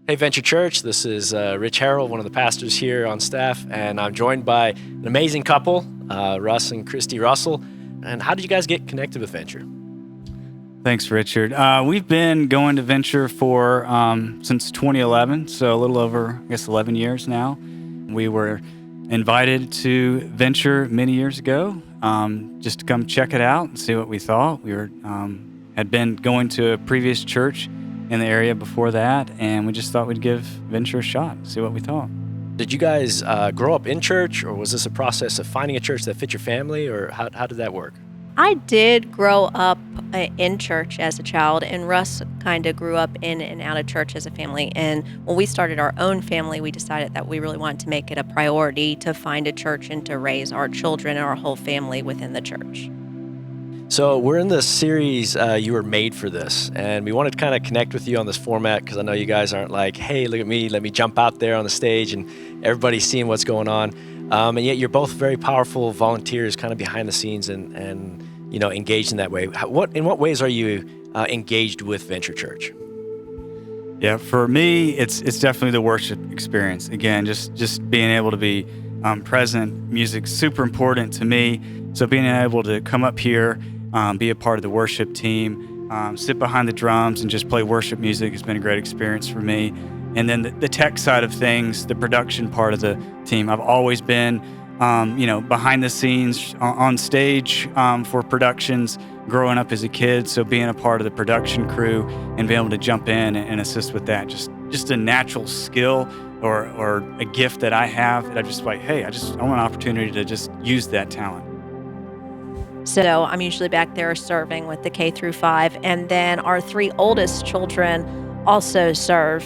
Hey, Venture Church. This is Rich Harrell, one of the pastors here on staff, and I'm joined by an amazing couple, Russ and Kristy Russell. And how did you guys get connected with Venture? Thanks, Richard. We've been going to Venture for since 2011, so a little over, 11 years now. We were invited to Venture many years ago just to come check it out and see what we thought. We had been going to a previous church in the area before that, and we just thought we'd give Venture a shot, see what we thought. Did you guys grow up in church, or was this a process of finding a church that fit your family, or how did that work? I did grow up in church as a child, and Russ kind of grew up in and out of church as a family. And when we started our own family, we decided that we really wanted to make it a priority to find a church and to raise our children and our whole family within the church. So we're in this series, You Were Made for This, and we wanted to kind of connect with you on this format because I know you guys aren't like, hey, look at me, let me jump out there on the stage and everybody's seeing what's going on. And yet you're both very powerful volunteers kind of behind the scenes and engaged in that way. In what ways are you engaged with Venture Church? Yeah, for me, it's definitely the worship experience. Again, just being able to be present. Music's super important to me. So being able to come up here, be a part of the worship team, sit behind the drums and just play worship music has been a great experience for me. And then the tech side of things, the production part of the team, I've always been, behind the scenes on stage for productions growing up as a kid. So being a part of the production crew and being able to jump in and assist with that, just a natural skill or a gift that I have that I'm just like, hey, I want an opportunity to just use that talent. So I'm usually back there serving with the K through 5, and then our 3 oldest children also serve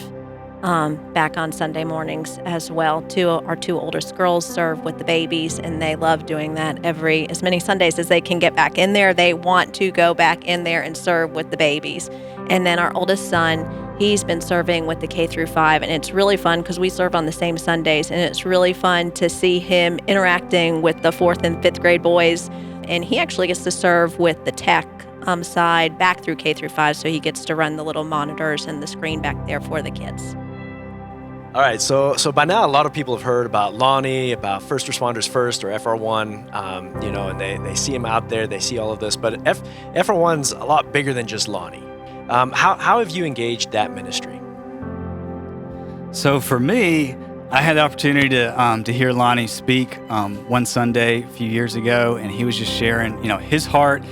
back on Sunday mornings as well. Our 2 oldest girls serve with the babies, and they love doing that as many Sundays as they can get back in there. They want to go back in there and serve with the babies. And then our oldest son, he's been serving with the K through 5, and it's really fun because we serve on the same Sundays, and it's really fun to see him interacting with the 4th and 5th grade boys. And he actually gets to serve with the tech side back through K through 5, so he gets to run the little monitors and the screen back there for the kids. All right, so by now a lot of people have heard about Lonnie, about First Responders First or FR1, and they see him out there, they see all of this, but FR1's a lot bigger than just Lonnie. How have you engaged that ministry? So for me, I had the opportunity to hear Lonnie speak one Sunday a few years ago, and he was just sharing, his heart,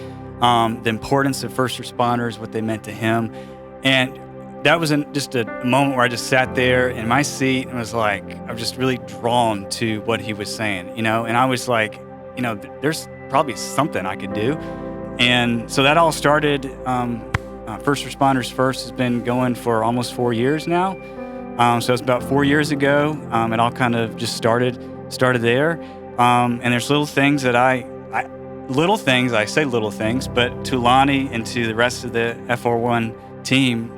the importance of first responders, what they meant to him, and that was just a moment where I just sat there in my seat and was like, I was just really drawn to what he was saying, and I was like, there's probably something I could do, and so that all started. First Responders First has been going for almost 4 years now. So it's about 4 years ago. It all kind of just started there. And there's little things that I say little things, but to Lonnie and to the rest of the FR1 team,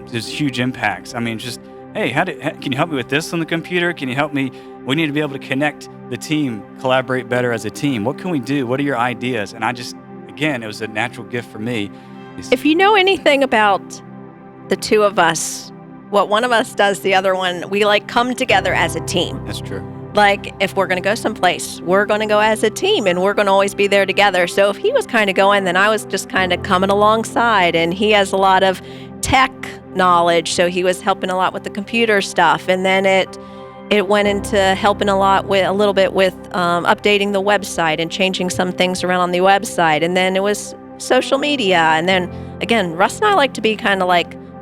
there's huge impacts. I mean, just, hey, can you help me with this on the computer? Can you help me? We need to be able to connect the team, collaborate better as a team. What can we do? What are your ideas? And again, it was a natural gift for me. If you know anything about the 2 of us, what one of us does, the other one, we come together as a team. That's true. If we're going to go someplace, we're going to go as a team, and we're going to always be there together. So if he was kind of going, then I was just kind of coming alongside, and he has a lot of tech knowledge, so he was helping a lot with the computer stuff. And then it went into helping a little bit with updating the website and changing some things around on the website. And then it was social media. And then again, Russ and I like to be kind of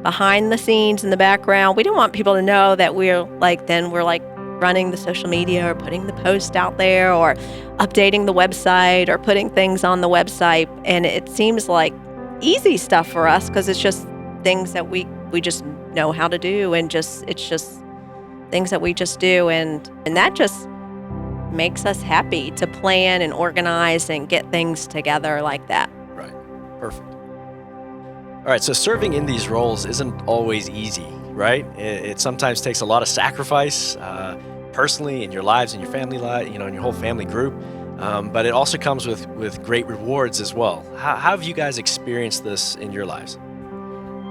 behind the scenes in the background. We didn't want people to know that we're running the social media or putting the post out there or updating the website or putting things on the website. And it seems like easy stuff for us because it's just things that we just know how to do, and it's just things that we just do, and that just makes us happy to plan and organize and get things together like that. Right. Perfect. All right, so serving in these roles isn't always easy, right? It sometimes takes a lot of sacrifice, personally, in your lives, in your family life, in your whole family group. But it also comes with great rewards as well. How have you guys experienced this in your lives?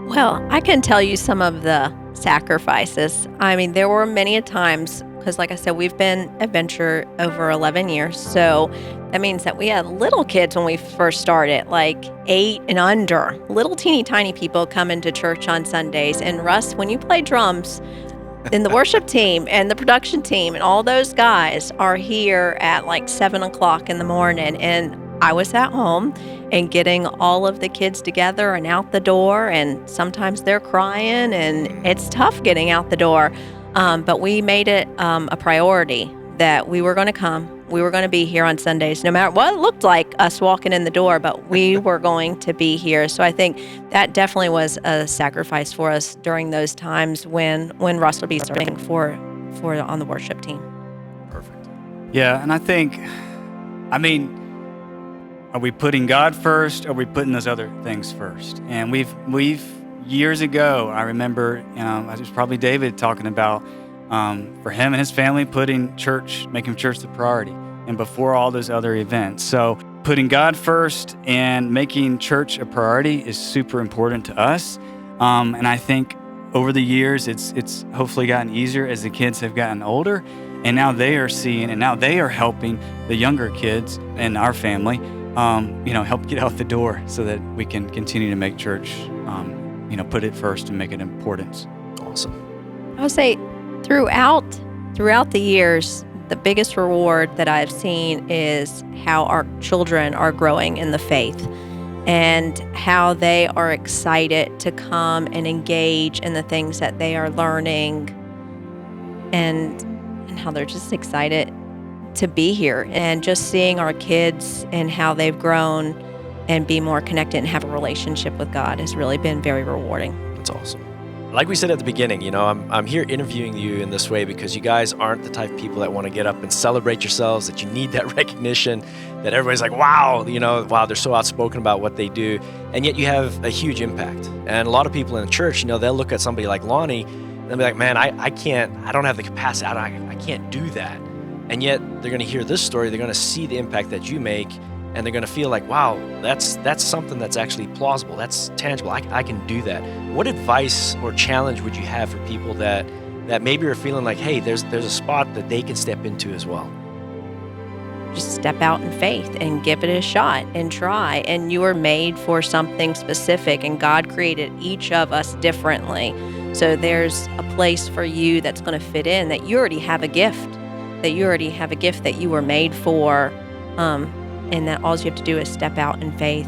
Well, I can tell you some of the sacrifices. I mean, there were many a times, because like I said, we've been at Venture over 11 years. So that means that we had little kids when we first started, like 8 and under, little teeny tiny people coming to church on Sundays. And Russ, when you play drums, then the worship team and the production team and all those guys are here at like 7 o'clock in the morning. And I was at home and getting all of the kids together and out the door. And sometimes they're crying and it's tough getting out the door. But we made it a priority that we were going to come. We were going to be here on Sundays, no matter what it looked like us walking in the door, but we were going to be here. So I think that definitely was a sacrifice for us during those times when Russ would be serving for on the worship team. Perfect. Yeah, and I mean, are we putting God first? Or are we putting those other things first? And we've years ago, I remember, it was probably David talking about for him and his family making church the priority, and before all those other events. So putting God first and making church a priority is super important to us. And I think over the years, it's hopefully gotten easier as the kids have gotten older, and now they are seeing, and now they are helping the younger kids in our family, help get out the door so that we can continue to make church, put it first and make it importance. Awesome. I would say throughout the years, the biggest reward that I've seen is how our children are growing in the faith and how they are excited to come and engage in the things that they are learning, and how they're just excited to be here, and just seeing our kids and how they've grown and be more connected and have a relationship with God has really been very rewarding. That's awesome. Like we said at the beginning, I'm here interviewing you in this way because you guys aren't the type of people that want to get up and celebrate yourselves, that you need that recognition, that everybody's like, wow, wow, they're so outspoken about what they do. And yet you have a huge impact. And a lot of people in the church, they'll look at somebody like Lonnie and they'll be like, man, I don't have the capacity. I can't do that. And yet they're going to hear this story. They're going to see the impact that you make. And they're going to feel like, wow, that's something that's actually plausible. That's tangible. I can do that. What advice or challenge would you have for people that maybe are feeling like, hey, there's a spot that they can step into as well? Just step out in faith and give it a shot and try. And you were made for something specific, and God created each of us differently. So there's a place for you that's going to fit in, that you already have a gift, that you were made for. And that all you have to do is step out in faith